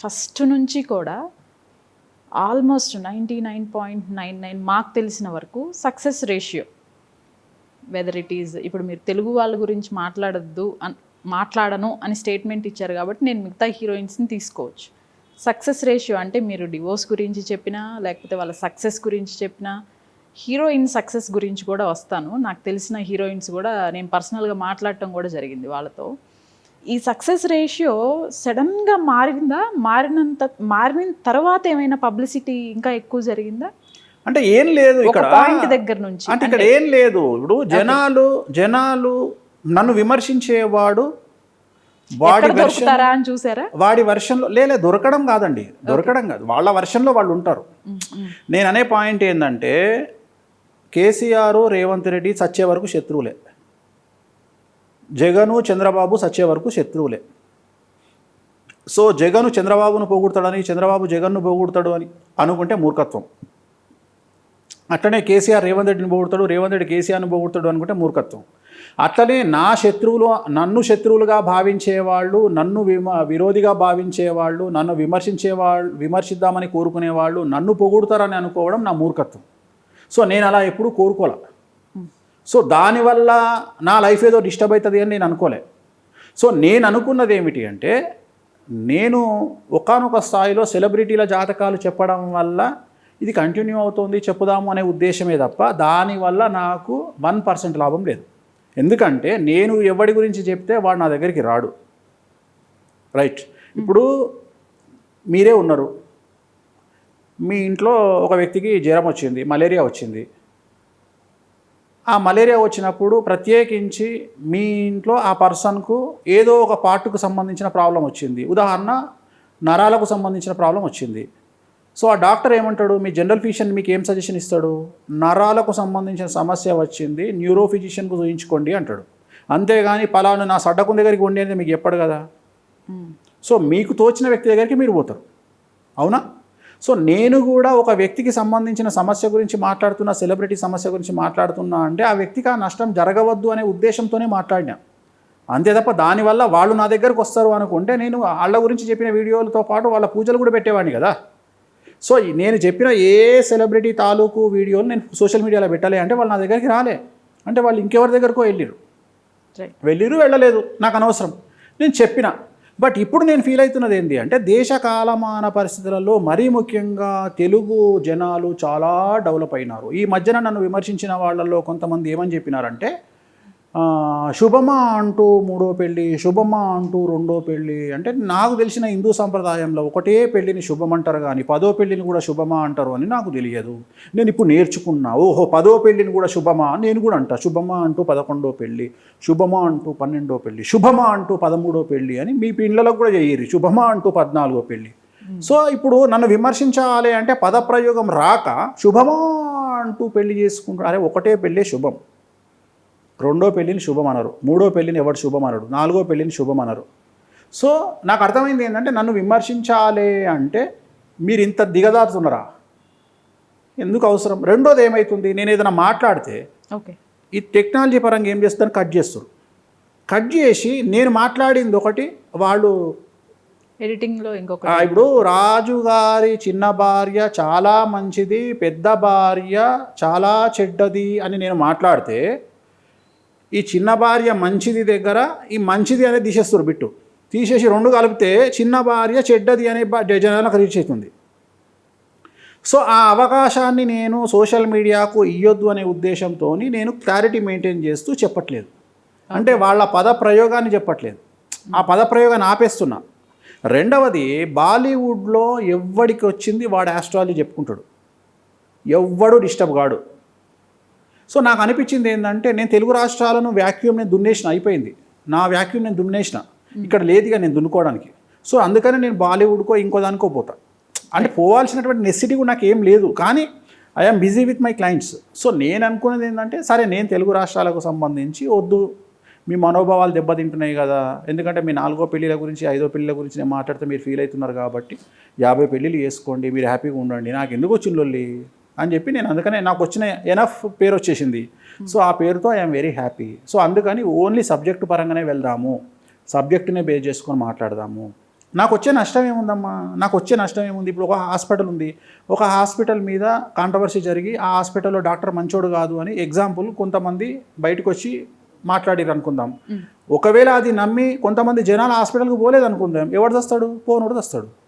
First నుంచి కూడా almost 99.99 మాకు తెలిసిన వరకు success ratio, whether it is, ఇప్పుడు మీరు తెలుగు వాళ్ళ గురించి మాట్లాడను అని స్టేట్మెంట్ ఇచ్చారు కాబట్టి నేను మిగతా హీరోయిన్స్ని తీసుకోవచ్చు. సక్సెస్ రేషియో అంటే మీరు డివోర్స్ గురించి చెప్పినా లేకపోతే వాళ్ళ సక్సెస్ గురించి చెప్పినా, హీరోయిన్ సక్సెస్ గురించి కూడా వస్తాను. నాకు తెలిసిన హీరోయిన్స్ కూడా నేను పర్సనల్గా మాట్లాడటం కూడా జరిగింది వాళ్ళతో. ఈ సక్సెస్ రేషియో సడన్గా మారిందా? మారిన తర్వాత ఏమైనా పబ్లిసిటీ ఇంకా ఎక్కువ జరిగిందా? అంటే ఏం లేదు ఇక్కడ పాయింట్ దగ్గర నుంచి. అంటే ఇక్కడ ఏం లేదు. ఇప్పుడు జనాలు నన్ను విమర్శించేవాడు వాడి దొరుకుతారా అని చూసారా? వాడి వర్షన్లో దొరకడం కాదండి, దొరకడం కాదు, వాళ్ళ వర్షన్లో వాళ్ళు ఉంటారు. నేను అనే పాయింట్ ఏంటంటే కేసీఆర్ రేవంత్ రెడ్డి చచ్చే వరకు శత్రువులే, జగను చంద్రబాబు చచ్చే వరకు శత్రువులే. సో జగను చంద్రబాబును పోగొడతాడని, చంద్రబాబు జగన్ను పోగొడతాడు అని అనుకుంటే మూర్ఖత్వం. అట్లనే కేసీఆర్ రేవంత్ రెడ్డిని పోగొడతాడు, రేవంత్ రెడ్డి కేసీఆర్ని పోగొడతాడు అనుకుంటే మూర్ఖత్వం. అట్లనే నన్ను శత్రువులుగా భావించేవాళ్ళు, నన్ను విరోధిగా భావించేవాళ్ళు, నన్ను విమర్శిద్దామని కోరుకునేవాళ్ళు నన్ను పొగుడుతారని అనుకోవడం నా మూర్ఖత్వం. సో నేను అలా ఎప్పుడూ కోరుకోలే. సో దానివల్ల నా లైఫ్ ఏదో డిస్టర్బ్ అవుతుంది అని నేను అనుకోలే. సో నేను అనుకున్నది ఏమిటి అంటే, నేను ఒకానొక స్థాయిలో సెలబ్రిటీల జాతకాలు చెప్పడం వల్ల ఇది కంటిన్యూ అవుతుంది చెప్పుదాము అనే ఉద్దేశమే తప్ప దానివల్ల నాకు 1% లాభం లేదు. ఎందుకంటే నేను ఎవడి గురించి చెప్తే వాడు నా దగ్గరికి రాడు. రైట్, ఇప్పుడు మీరే ఉన్నారు, మీ ఇంట్లో ఒక వ్యక్తికి జ్వరం వచ్చింది, మలేరియా వచ్చింది. ఆ మలేరియా వచ్చినప్పుడు ప్రత్యేకించి మీ ఇంట్లో ఆ పర్సన్కు ఏదో ఒక పార్ట్కు సంబంధించిన ప్రాబ్లం వచ్చింది, ఉదాహరణ నరాలకు సంబంధించిన ప్రాబ్లం వచ్చింది. సో ఆ డాక్టర్ ఏమంటాడు, మీ జనరల్ ఫిజిషియన్ మీకు ఏం సజెషన్ ఇస్తాడు? నరాలకు సంబంధించిన సమస్య వచ్చింది, న్యూరో ఫిజిషియన్కు చూయించుకోండి అంటాడు. అంతేగాని పలాను నా సడ్డకు దగ్గరికి ఉండి అనేది మీకు చెప్పడు కదా. సో మీకు తోచిన వ్యక్తి దగ్గరికి మీరు పోతారు, అవునా? సో నేను కూడా ఒక వ్యక్తికి సంబంధించిన సమస్య గురించి మాట్లాడుతున్నా, సెలబ్రిటీ సమస్య గురించి మాట్లాడుతున్నా అంటే ఆ వ్యక్తికి ఆ నష్టం జరగవద్దు అనే ఉద్దేశంతోనే మాట్లాడినా. అంతే తప్ప దానివల్ల వాళ్ళు నా దగ్గరకు వస్తారు అనుకుంటే నేను వాళ్ళ గురించి చెప్పిన వీడియోలతో పాటు వాళ్ళ పూజలు కూడా పెట్టేవాడిని కదా. సో నేను చెప్పిన ఏ సెలబ్రిటీ తాలూకు వీడియోలు నేను సోషల్ మీడియాలో పెట్టాలి అంటే వాళ్ళు నా దగ్గరికి రాలే, అంటే వాళ్ళు ఇంకెవరి దగ్గరకో వెళ్ళిరు వెళ్ళలేదు, నాకు అనవసరం, నేను చెప్పిన. బట్ ఇప్పుడు నేను ఫీల్ అవుతున్నది ఏంటి అంటే, దేశ కాలమాన పరిస్థితులలో మరీ ముఖ్యంగా తెలుగు జనాలు చాలా డెవలప్ అయినారు. ఈ మధ్యన నన్ను విమర్శించిన వాళ్ళల్లో కొంతమంది ఏమని చెప్పినారంటే, శుభమా అంటూ 3వ పెళ్ళి, శుభమా అంటూ 2వ పెళ్ళి. అంటే నాకు తెలిసిన హిందూ సంప్రదాయంలో ఒకటే పెళ్ళిని శుభం అంటారు కానీ 10వ పెళ్ళిని కూడా శుభమా అంటారు అని నాకు తెలియదు. నేను ఇప్పుడు నేర్చుకున్నా, ఓహో 10వ పెళ్ళిని కూడా శుభమా, నేను కూడా అంటా శుభమా అంటూ 11వ పెళ్ళి, శుభమా అంటూ 12వ పెళ్ళి, శుభమా అంటూ 13వ పెళ్ళి అని మీ పిల్లలకు కూడా చెయ్యరు, శుభమా అంటూ 14వ పెళ్ళి. సో ఇప్పుడు నన్ను విమర్శించాలి అంటే పదప్రయోగం రాక శుభమా అంటూ పెళ్లి చేసుకుంటారు. అరే ఒకటే పెళ్ళే శుభం, 2వ పెళ్ళిని శుభం అనరు, 3వ పెళ్ళిని ఎవడు శుభం అనరు, 4వ పెళ్ళిని శుభం అనరు. సో నాకు అర్థమైంది ఏంటంటే, నన్ను విమర్శించాలి అంటే మీరు ఇంత దిగదారుతున్నారా, ఎందుకు అవసరం? రెండోది ఏమవుతుంది, నేను ఏదైనా మాట్లాడితే ఈ టెక్నాలజీ పరంగా ఏం చేస్తాను, కట్ చేస్తారు. కట్ చేసి నేను మాట్లాడింది ఒకటి, వాళ్ళు ఎడిటింగ్లో ఇంకొక. ఇప్పుడు రాజుగారి చిన్న భార్య చాలా మంచిది, పెద్ద భార్య చాలా చెడ్డది అని నేను మాట్లాడితే, ఈ చిన్న భార్య మంచిది దగ్గర ఈ మంచిది అనేది తీసేస్తారు, బిట్టు తీసేసి 2 కలిపితే చిన్న భార్య చెడ్డది అనే జనాలకు రీచ్ అవుతుంది. సో ఆ అవకాశాన్ని నేను సోషల్ మీడియాకు ఇవ్వద్దు అనే ఉద్దేశంతో నేను క్లారిటీ మెయింటైన్ చేస్తూ చెప్పట్లేదు. అంటే వాళ్ళ పద ప్రయోగాన్ని చెప్పట్లేదు, ఆ పద ప్రయోగాన్ని ఆపేస్తున్నా. రెండవది, బాలీవుడ్లో ఎవ్వడికి వచ్చింది వాడు ఆస్ట్రాలజీ చెప్పుకుంటాడు, ఎవ్వడు డిస్టర్బ్ కాడు. సో నాకు అనిపించింది ఏంటంటే, నేను తెలుగు రాష్ట్రాలను వ్యాక్యూమ్ నేను దున్నేసిన, అయిపోయింది నా వ్యాక్యూమ్, నేను దున్నేసిన, ఇక్కడ లేదుగా నేను దున్నుకోవడానికి. సో అందుకని నేను బాలీవుడ్కో ఇంకో దానికో పోతా. అంటే పోవాల్సినటువంటి నెసిటీ కూడా నాకు ఏం లేదు, కానీ I'm busy with my clients. So నేను అనుకున్నది ఏంటంటే, సరే నేను తెలుగు రాష్ట్రాలకు సంబంధించి వద్దు, మీ మనోభావాలు దెబ్బతింటున్నాయి కదా, ఎందుకంటే మీ 4వ పెళ్ళిళ్ళ గురించి 5వ పెళ్ళిళ్ళ గురించి నేను మాట్లాడితే మీరు ఫీల్ అవుతున్నారు కాబట్టి 50 పెళ్ళిళ్ళు చేసుకోండి, మీరు హ్యాపీగా ఉండండి, నాకు ఎందుకు వచ్చిన లొల్లి అని చెప్పి నేను, అందుకనే నాకు వచ్చిన ఎనఫ్ పేరు వచ్చేసింది. సో ఆ పేరుతో ఐఎమ్ వెరీ హ్యాపీ. సో అందుకని ఓన్లీ సబ్జెక్టు పరంగానే వెళ్దాము, సబ్జెక్టునే బేస్ చేసుకొని మాట్లాడదాము నాకు వచ్చే నష్టం ఏముందమ్మా, నాకు వచ్చే నష్టం ఏముంది? ఇప్పుడు ఒక హాస్పిటల్ ఉంది, ఒక హాస్పిటల్ మీద కాంట్రవర్సీ జరిగి ఆ హాస్పిటల్లో డాక్టర్ మంచోడు కాదు అని ఎగ్జాంపుల్ కొంతమంది బయటకు వచ్చి మాట్లాడిరు అనుకుందాం. ఒకవేళ అది నమ్మి కొంతమంది జనాలు హాస్పిటల్కి పోలేదు అనుకుందాం, ఎవడు తెస్తాడు? పోనోడు తెస్తాడు.